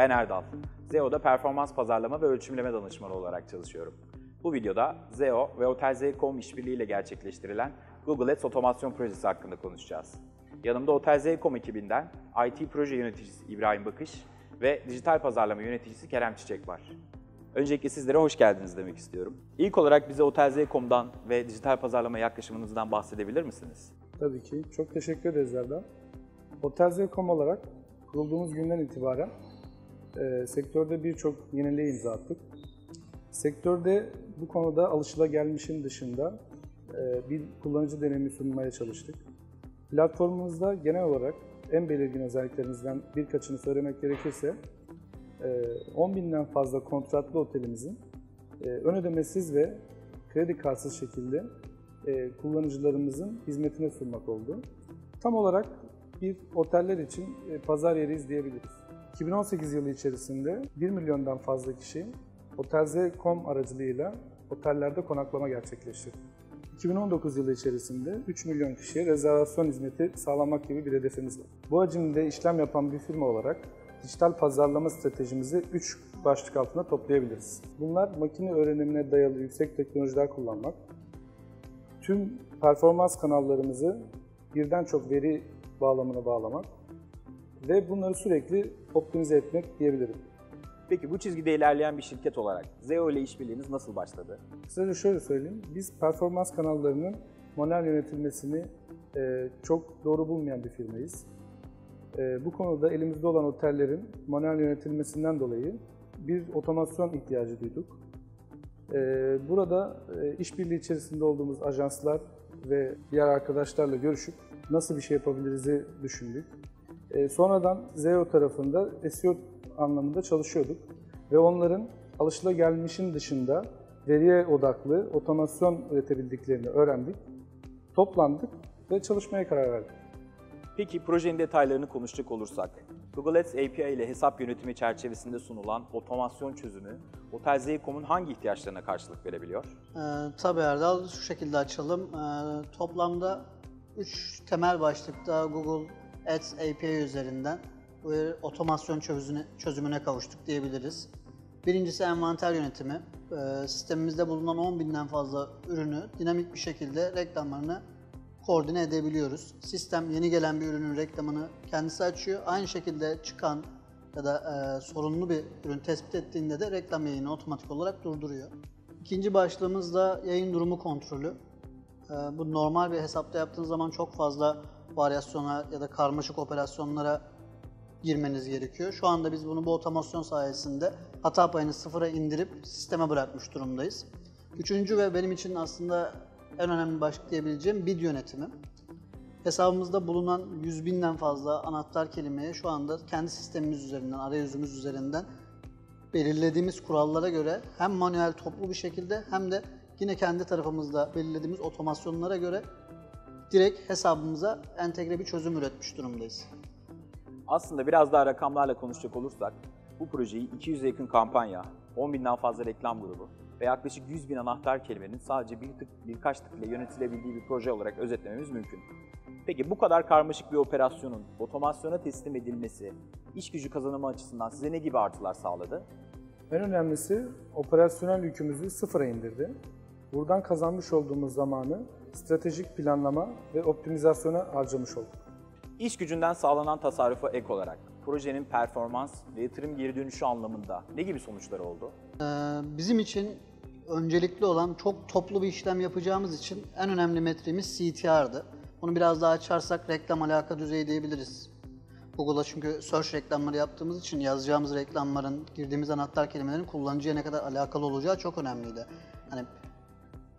Ben Erdal. ZEO'da performans pazarlama ve ölçümleme danışmanı olarak çalışıyorum. Bu videoda ZEO ve Otel.com işbirliğiyle gerçekleştirilen Google Ads otomasyon projesi hakkında konuşacağız. Yanımda Otel.com ekibinden IT proje yöneticisi İbrahim Bakış ve dijital pazarlama yöneticisi Kerem Çiçek var. Öncelikle sizlere hoş geldiniz demek istiyorum. İlk olarak bize Otel.com'dan ve dijital pazarlama yaklaşımınızdan bahsedebilir misiniz? Tabii ki. Çok teşekkür ederiz Erdal. Otel.com olarak kurulduğumuz günden itibaren sektörde birçok yeniliğe imza attık. Sektörde bu konuda alışılagelmişin dışında bir kullanıcı deneyimi sunmaya çalıştık. Platformumuzda genel olarak en belirgin özelliklerimizden birkaçını söylemek gerekirse 10.000'den fazla kontratlı otelimizin ön ödemesiz ve kredi kartsız şekilde kullanıcılarımızın hizmetine sunmak oldu. Tam olarak bir oteller için pazar yeriyiz diyebiliriz. 2018 yılı içerisinde 1 milyondan fazla kişi Otel.com aracılığıyla otellerde konaklama gerçekleştirdi. 2019 yılı içerisinde 3 milyon kişiye rezervasyon hizmeti sağlamak gibi bir hedefimiz var. Bu hacimde işlem yapan bir firma olarak dijital pazarlama stratejimizi 3 başlık altında toplayabiliriz. Bunlar makine öğrenimine dayalı yüksek teknolojiler kullanmak, tüm performans kanallarımızı birden çok veri bağlamına bağlamak ve bunları sürekli optimize etmek diyebilirim. Peki bu çizgide ilerleyen bir şirket olarak ZEO ile işbirliğiniz nasıl başladı? Kısaca şöyle söyleyeyim, biz performans kanallarının manuel yönetilmesini çok doğru bulmayan bir firmayız. Bu konuda elimizde olan otellerin manuel yönetilmesinden dolayı bir otomasyon ihtiyacı duyduk. Burada işbirliği içerisinde olduğumuz ajanslar ve diğer arkadaşlarla görüşüp nasıl bir şey yapabiliriz'i düşündük. Sonradan ZEO tarafında SEO anlamında çalışıyorduk ve onların alışılagelmişin dışında veriye odaklı otomasyon üretebildiklerini öğrendik, toplandık ve çalışmaya karar verdik. Peki projenin detaylarını konuşacak olursak, Google Ads API ile hesap yönetimi çerçevesinde sunulan otomasyon çözümü Otel.com'un hangi ihtiyaçlarına karşılık verebiliyor? Tabii Erdal, şu şekilde açalım. Toplamda 3 temel başlıkta Google Ads API üzerinden bu otomasyon çözümüne kavuştuk diyebiliriz. Birincisi envanter yönetimi. Sistemimizde bulunan 10.000'den fazla ürünü dinamik bir şekilde reklamlarını koordine edebiliyoruz. Sistem yeni gelen bir ürünün reklamını kendisi açıyor. Aynı şekilde çıkan ya da sorunlu bir ürün tespit ettiğinde de reklam yayını otomatik olarak durduruyor. İkinci başlığımız da yayın durumu kontrolü. Bu normal bir hesapta yaptığınız zaman çok fazla varyasyona ya da karmaşık operasyonlara girmeniz gerekiyor. Şu anda biz bunu bu otomasyon sayesinde hata payını sıfıra indirip sisteme bırakmış durumdayız. Üçüncü ve benim için aslında en önemli başlık diyebileceğim bid yönetimi. Hesabımızda bulunan 100.000'den fazla anahtar kelimeye şu anda kendi sistemimiz üzerinden, arayüzümüz üzerinden belirlediğimiz kurallara göre hem manuel toplu bir şekilde hem de yine kendi tarafımızda belirlediğimiz otomasyonlara göre direkt hesabımıza entegre bir çözüm üretmiş durumdayız. Aslında biraz daha rakamlarla konuşacak olursak, bu projeyi 200'e yakın kampanya, 10.000'den fazla reklam grubu ve yaklaşık 100.000 anahtar kelimenin sadece birkaç tık ile yönetilebildiği bir proje olarak özetlememiz mümkün. Peki bu kadar karmaşık bir operasyonun otomasyona teslim edilmesi, iş gücü kazanımı açısından size ne gibi artılar sağladı? En önemlisi operasyonel yükümüzü sıfıra indirdi. Buradan kazanmış olduğumuz zamanı stratejik planlama ve optimizasyona harcamış olduk. İş gücünden sağlanan tasarrufa ek olarak projenin performans ve yatırım geri dönüşü anlamında ne gibi sonuçları oldu? Bizim için öncelikli olan çok toplu bir işlem yapacağımız için en önemli metriğimiz CTR'dı. Bunu biraz daha açarsak reklam alaka düzeyi diyebiliriz. Google'a çünkü search reklamları yaptığımız için yazacağımız reklamların, girdiğimiz anahtar kelimelerin kullanıcıya ne kadar alakalı olacağı çok önemliydi. Hani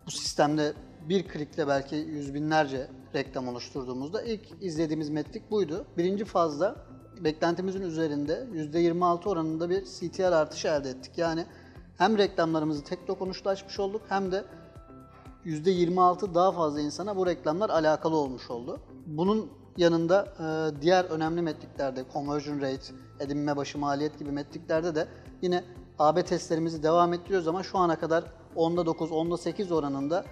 bu sistemde bir klikle belki yüz binlerce reklam oluşturduğumuzda ilk izlediğimiz metrik buydu. Birinci fazda beklentimizin üzerinde %26 oranında bir CTR artışı elde ettik. Yani hem reklamlarımızı tek dokunuşla açmış olduk hem de %26 daha fazla insana bu reklamlar alakalı olmuş oldu. Bunun yanında diğer önemli metriklerde conversion rate, edinme başı maliyet gibi metriklerde de yine AB testlerimizi devam ettiriyoruz ama şu ana kadar %9, %8 oranında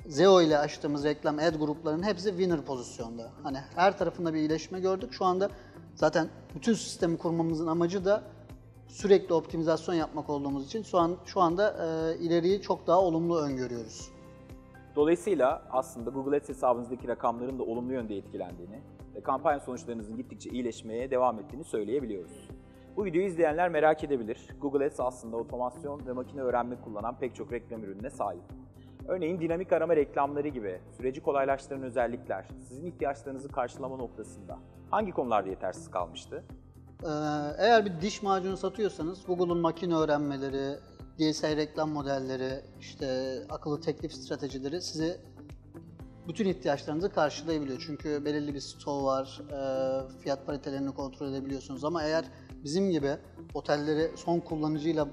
ZEO ile açtığımız reklam ad gruplarının hepsi winner pozisyonda. Hani her tarafında bir iyileşme gördük. Şu anda zaten bütün sistemi kurmamızın amacı da sürekli optimizasyon yapmak olduğumuz için şu anda ileriyi çok daha olumlu öngörüyoruz. Dolayısıyla aslında Google Ads hesabınızdaki rakamların da olumlu yönde etkilendiğini ve kampanya sonuçlarınızın gittikçe iyileşmeye devam ettiğini söyleyebiliyoruz. Bu videoyu izleyenler merak edebilir. Google Ads aslında otomasyon ve makine öğrenme kullanan pek çok reklam ürününe sahip. Örneğin dinamik arama reklamları gibi süreci kolaylaştıran özellikler sizin ihtiyaçlarınızı karşılama noktasında hangi konularda yetersiz kalmıştı? Eğer bir diş macunu satıyorsanız Google'un makine öğrenmeleri, DSI reklam modelleri, işte akıllı teklif stratejileri size bütün ihtiyaçlarınızı karşılayabiliyor. Çünkü belirli bir stoğu var, fiyat paritelerini kontrol edebiliyorsunuz ama eğer bizim gibi otelleri son kullanıcıyla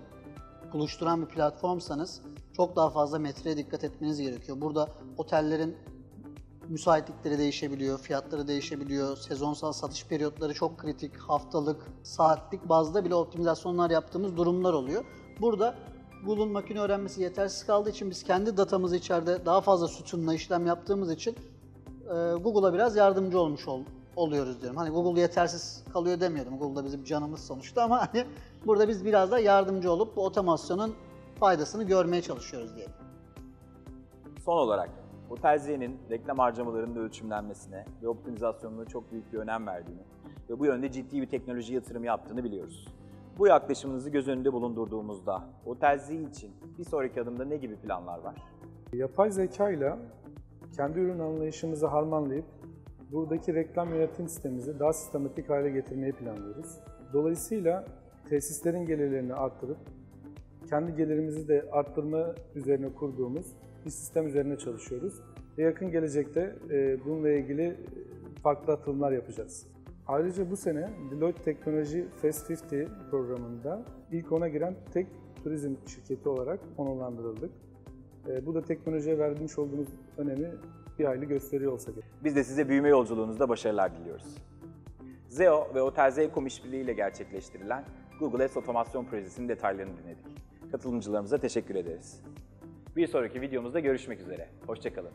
buluşturan bir platformsanız çok daha fazla metreye dikkat etmeniz gerekiyor. Burada otellerin müsaitlikleri değişebiliyor, fiyatları değişebiliyor, sezonsal satış periyotları çok kritik, haftalık, saatlik bazda bile optimizasyonlar yaptığımız durumlar oluyor. Burada Google'un makine öğrenmesi yetersiz kaldığı için biz kendi datamızı içeride daha fazla sütunla işlem yaptığımız için Google'a biraz yardımcı olmuş oluyoruz diyorum. Hani Google yetersiz kalıyor demiyorum. Google da bizim canımız sonuçta ama hani burada biz biraz da yardımcı olup bu otomasyonun faydasını görmeye çalışıyoruz diyelim. Son olarak Otelzi'nin reklam harcamalarının ölçümlenmesine ve optimizasyonuna çok büyük bir önem verdiğini ve bu yönde ciddi bir teknoloji yatırımı yaptığını biliyoruz. Bu yaklaşımınızı göz önünde bulundurduğumuzda Otelzi için bir sonraki adımda ne gibi planlar var? Yapay zeka ile kendi ürün anlayışımızı harmanlayıp buradaki reklam yönetim sistemimizi daha sistematik hale getirmeyi planlıyoruz. Dolayısıyla tesislerin gelirlerini arttırıp kendi gelirimizi de arttırma üzerine kurduğumuz bir sistem üzerine çalışıyoruz. Ve yakın gelecekte bununla ilgili farklı atılımlar yapacağız. Ayrıca bu sene Deloitte Teknoloji Fast 50 programında ilk 10'a giren tek turizm şirketi olarak onurlandırıldık. Bu da teknolojiye vermiş olduğumuz önemi bir hayli gösteriyor olsa gerek. Biz de size büyüme yolculuğunuzda başarılar diliyoruz. Zeo ve Otelzi.com işbirliğiyle gerçekleştirilen Google Ads otomasyon projesinin detaylarını dinledik. Katılımcılarımıza teşekkür ederiz. Bir sonraki videomuzda görüşmek üzere. Hoşça kalın.